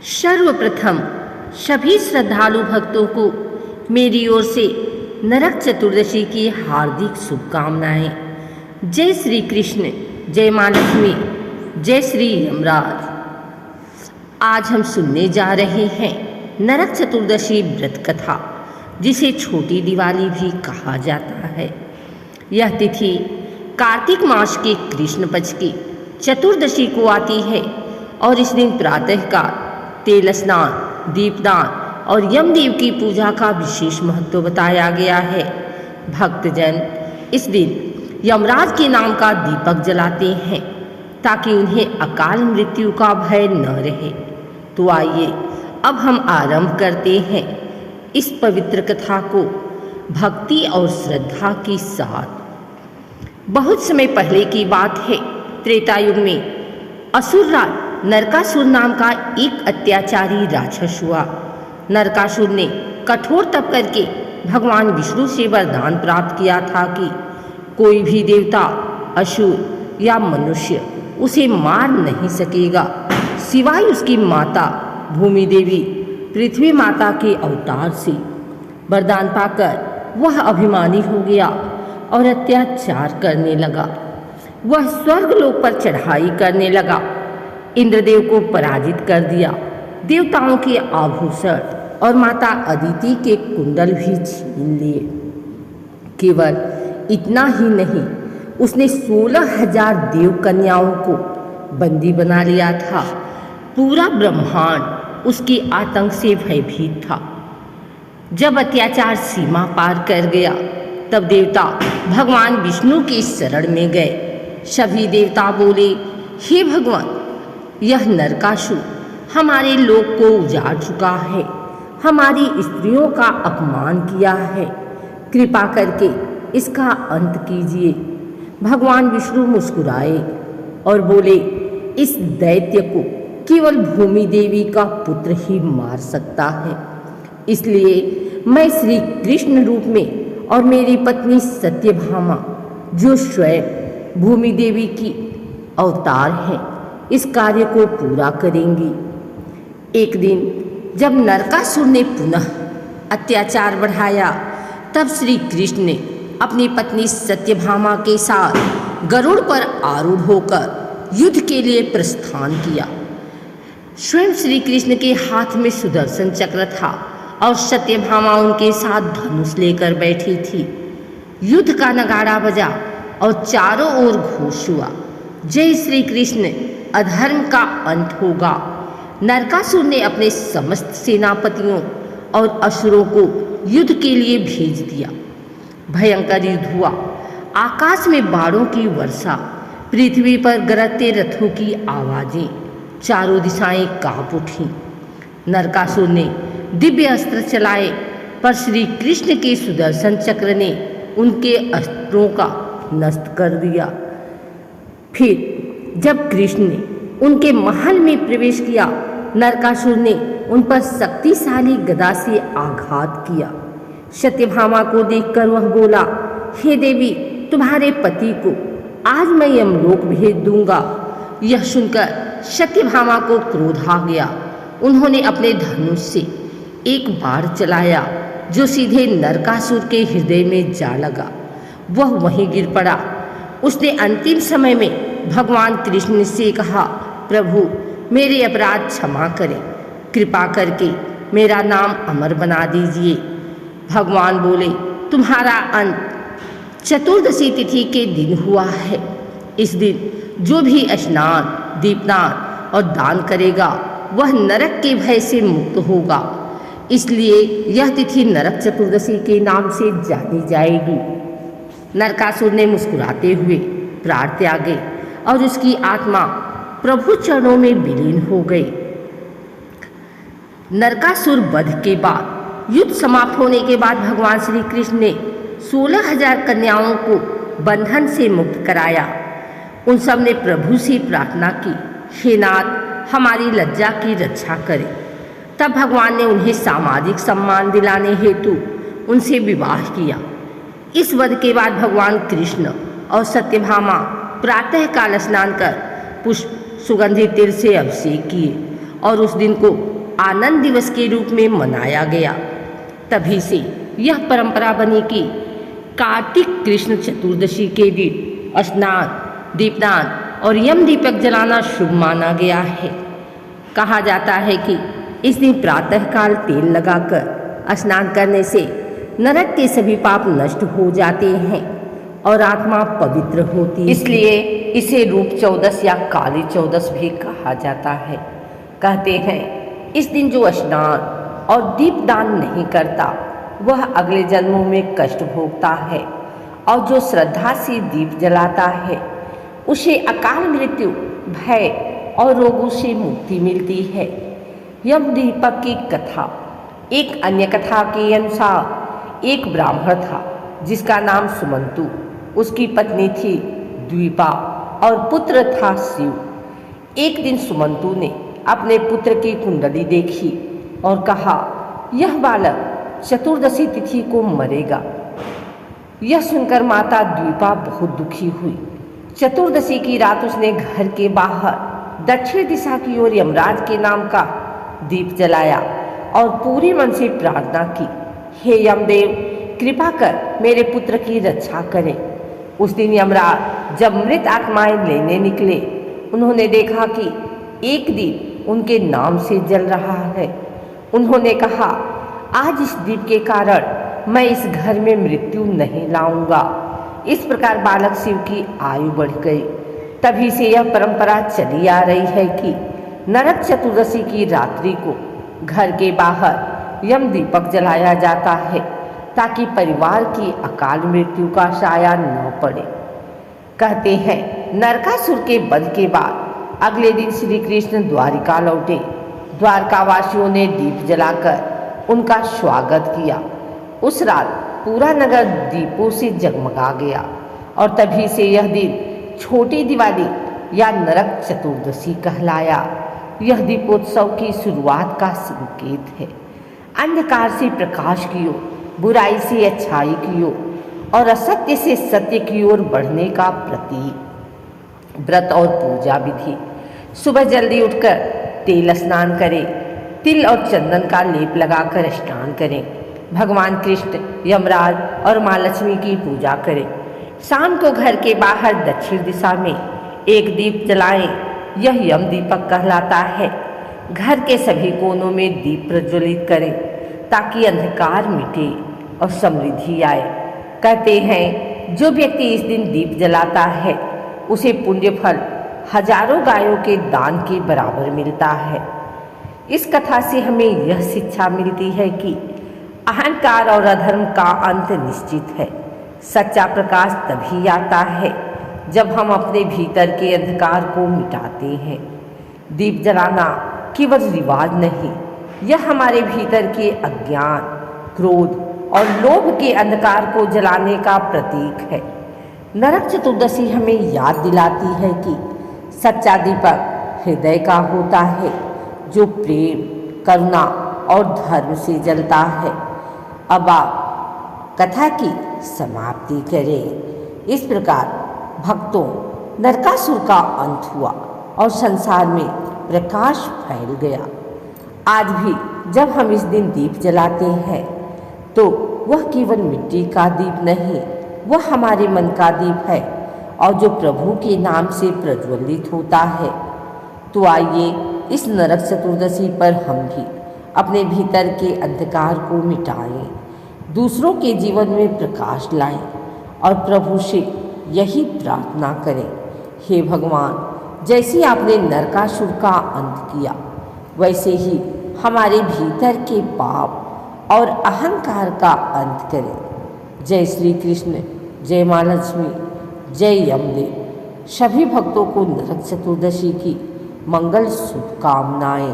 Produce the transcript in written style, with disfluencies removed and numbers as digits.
सर्वप्रथम सभी श्रद्धालु भक्तों को मेरी ओर से नरक चतुर्दशी की हार्दिक शुभकामनाएं। जय श्री कृष्ण, जय माँ लक्ष्मी, जय श्री यमराज। आज हम सुनने जा रहे हैं नरक चतुर्दशी व्रत कथा, जिसे छोटी दिवाली भी कहा जाता है। यह तिथि कार्तिक मास के कृष्ण पक्ष की चतुर्दशी को आती है और इस दिन प्रातःकाल तेल स्नान, दीपदान और यमदेव की पूजा का विशेष महत्व बताया गया है। भक्तजन इस दिन यमराज के नाम का दीपक जलाते हैं ताकि उन्हें अकाल मृत्यु का भय न रहे। तो आइए अब हम आरंभ करते हैं इस पवित्र कथा को भक्ति और श्रद्धा के साथ। बहुत समय पहले की बात है, त्रेता युग में असुर राज नरकासुर नाम का एक अत्याचारी राक्षस हुआ। नरकासुर ने कठोर तप करके भगवान विष्णु से वरदान प्राप्त किया था कि कोई भी देवता, असुर या मनुष्य उसे मार नहीं सकेगा, सिवाय उसकी माता भूमि देवी पृथ्वी माता के अवतार से। वरदान पाकर वह अभिमानी हो गया और अत्याचार करने लगा। वह स्वर्गलोक पर चढ़ाई करने लगा, इंद्रदेव को पराजित कर दिया, देवताओं के आभूषण और माता अदिति के कुंडल भी छीन लिए। केवल इतना ही नहीं, उसने 16,000 देव कन्याओं को बंदी बना लिया था। पूरा ब्रह्मांड उसके आतंक से भयभीत था। जब अत्याचार सीमा पार कर गया, तब देवता भगवान विष्णु की शरण में गए। सभी देवता बोले, हे भगवान, यह नरकासुर हमारे लोक को उजाड़ चुका है, हमारी स्त्रियों का अपमान किया है, कृपा करके इसका अंत कीजिए। भगवान विष्णु मुस्कुराए और बोले, इस दैत्य को केवल भूमि देवी का पुत्र ही मार सकता है, इसलिए मैं श्री कृष्ण रूप में और मेरी पत्नी सत्यभामा, जो स्वयं भूमि देवी की अवतार है, इस कार्य को पूरा करेंगी। एक दिन जब नरकासुर ने पुनः अत्याचार बढ़ाया, तब श्री कृष्ण ने अपनी पत्नी सत्यभामा के साथ गरुड़ पर आरूढ़ होकर युद्ध के लिए प्रस्थान किया। स्वयं श्री कृष्ण के हाथ में सुदर्शन चक्र था और सत्यभामा उनके साथ धनुष लेकर बैठी थी। युद्ध का नगाड़ा बजा और चारों ओर घोष हुआ, जय श्री कृष्ण, अधर्म का अंत होगा। नरकासुर ने अपने समस्त सेनापतियों और असुरों को युद्ध के लिए भेज दिया। भयंकर युद्ध हुआ। आकाश में बाणों की वर्षा, पृथ्वी पर गरजते रथों की आवाजें, चारों दिशाएं कांप उठीं। नरकासुर ने दिव्य अस्त्र चलाए, पर श्री कृष्ण के सुदर्शन चक्र ने उनके अस्त्रों का नष्ट कर दिया। फिर जब कृष्ण ने उनके महल में प्रवेश किया, नरकासुर ने उन पर शक्तिशाली गदा से आघात किया। सत्यभामा को देखकर वह बोला, हे देवी, तुम्हारे पति को आज मैं यमलोक भेज दूंगा। यह सुनकर सत्यभामा को क्रोध आ गया। उन्होंने अपने धनुष से एक बाण चलाया, जो सीधे नरकासुर के हृदय में जा लगा। वह वहीं गिर पड़ा। उसने अंतिम समय में भगवान कृष्ण से कहा, प्रभु, मेरे अपराध क्षमा करें, कृपा करके मेरा नाम अमर बना दीजिए। भगवान बोले, तुम्हारा अंत चतुर्दशी तिथि के दिन हुआ है। इस दिन जो भी स्नान, दीपदान और दान करेगा, वह नरक के भय से मुक्त होगा। इसलिए यह तिथि नरक चतुर्दशी के नाम से जानी जाएगी। नरकासुर ने मुस्कुराते हुए प्राण त्यागे और उसकी आत्मा प्रभु चरणों में विलीन हो गई। नरकासुर वध के बाद, युद्ध समाप्त होने के बाद भगवान श्री कृष्ण ने 16,000 कन्याओं को बंधन से मुक्त कराया। उन सब ने प्रभु से प्रार्थना की, हे नाथ, हमारी लज्जा की रक्षा करें। तब भगवान ने उन्हें सामाजिक सम्मान दिलाने हेतु उनसे विवाह किया। इस वध के बाद भगवान कृष्ण और सत्यभामा प्रातःकाल स्नान कर पुष्प सुगंधित तिल से अभिषेक किए और उस दिन को आनंद दिवस के रूप में मनाया गया। तभी से यह परंपरा बनी कि कार्तिक कृष्ण चतुर्दशी के दिन स्नान, दीपदान और यम दीपक जलाना शुभ माना गया है। कहा जाता है कि इस दिन प्रातःकाल तेल लगाकर स्नान करने से नरक के सभी पाप नष्ट हो जाते हैं और आत्मा पवित्र होती है। इसलिए इसे रूप चौदस या काली चौदस भी कहा जाता है। कहते हैं इस दिन जो स्नान और दीपदान नहीं करता वह अगले जन्मों में कष्ट भोगता है, और जो श्रद्धा से दीप जलाता है उसे अकाल मृत्यु, भय और रोगों से मुक्ति मिलती है। यम दीपक की कथा। एक अन्य कथा के अनुसार एक ब्राह्मण था जिसका नाम सुमंतु, उसकी पत्नी थी द्वीपा और पुत्र था शिव। एक दिन सुमंतु ने अपने पुत्र की कुंडली देखी और कहा, यह बालक चतुर्दशी तिथि को मरेगा। यह सुनकर माता द्वीपा बहुत दुखी हुई। चतुर्दशी की रात उसने घर के बाहर दक्षिण दिशा की ओर यमराज के नाम का दीप जलाया और पूरे मन से प्रार्थना की, हे यमदेव, कृपा कर मेरे पुत्र की रक्षा करें। उस दिन यमराज जब मृत आत्माएं लेने निकले, उन्होंने देखा कि एक दीप उनके नाम से जल रहा है। उन्होंने कहा, आज इस दीप के कारण मैं इस घर में मृत्यु नहीं लाऊंगा। इस प्रकार बालक शिव की आयु बढ़ गई। तभी से यह परंपरा चली आ रही है कि नरक चतुर्दशी की रात्रि को घर के बाहर यम दीपक जलाया जाता है ताकि परिवार की अकाल मृत्यु का साया न पड़े। कहते हैं नरकासुर के वध के बाद अगले दिन श्री कृष्ण द्वारिका लौटे। द्वारकावासियों ने दीप जलाकर उनका स्वागत किया। उस रात पूरा नगर दीपों से जगमगा गया और तभी से यह दिन छोटी दिवाली या नरक चतुर्दशी कहलाया। यह दीपोत्सव की शुरुआत का संकेत है, अंधकार से प्रकाश की ओर, बुराई से अच्छाई की ओर और असत्य से सत्य की ओर बढ़ने का प्रतीक। व्रत और पूजा विधि। सुबह जल्दी उठकर तेल स्नान करें, तिल और चंदन का लेप लगाकर स्नान करें, भगवान कृष्ण, यमराज और माँ लक्ष्मी की पूजा करें। शाम को घर के बाहर दक्षिण दिशा में एक दीप जलाएं, यह यम दीपक कहलाता है। घर के सभी कोनों में दीप प्रज्वलित करें ताकि अंधकार मिटे और समृद्धि आए। कहते हैं जो व्यक्ति इस दिन दीप जलाता है उसे पुण्य फल हजारों गायों के दान के बराबर मिलता है। इस कथा से हमें यह शिक्षा मिलती है कि अहंकार और अधर्म का अंत निश्चित है। सच्चा प्रकाश तभी आता है जब हम अपने भीतर के अंधकार को मिटाते हैं। दीप जलाना केवल रिवाज नहीं, यह हमारे भीतर के अज्ञान, क्रोध और लोभ के अंधकार को जलाने का प्रतीक है। नरक चतुर्दशी हमें याद दिलाती है कि सच्चा दीपक हृदय का होता है जो प्रेम, करुणा और धर्म से जलता है। अब आप कथा की समाप्ति करें। इस प्रकार भक्तों नरकासुर का अंत हुआ और संसार में प्रकाश फैल गया। आज भी जब हम इस दिन दीप जलाते हैं तो वह केवल मिट्टी का दीप नहीं, वह हमारे मन का दीप है और जो प्रभु के नाम से प्रज्वलित होता है। तो आइए इस नरक चतुर्दशी पर हम भी अपने भीतर के अंधकार को मिटाएं, दूसरों के जीवन में प्रकाश लाएं और प्रभु से यही प्रार्थना करें, हे भगवान, जैसे आपने नरकासुर का अंत किया वैसे ही हमारे भीतर के पाप और अहंकार का अंत करें। जय श्री कृष्ण, जय माँ लक्ष्मी, जय यमदेव। सभी भक्तों को नरक चतुर्दशी की मंगल शुभकामनाएं।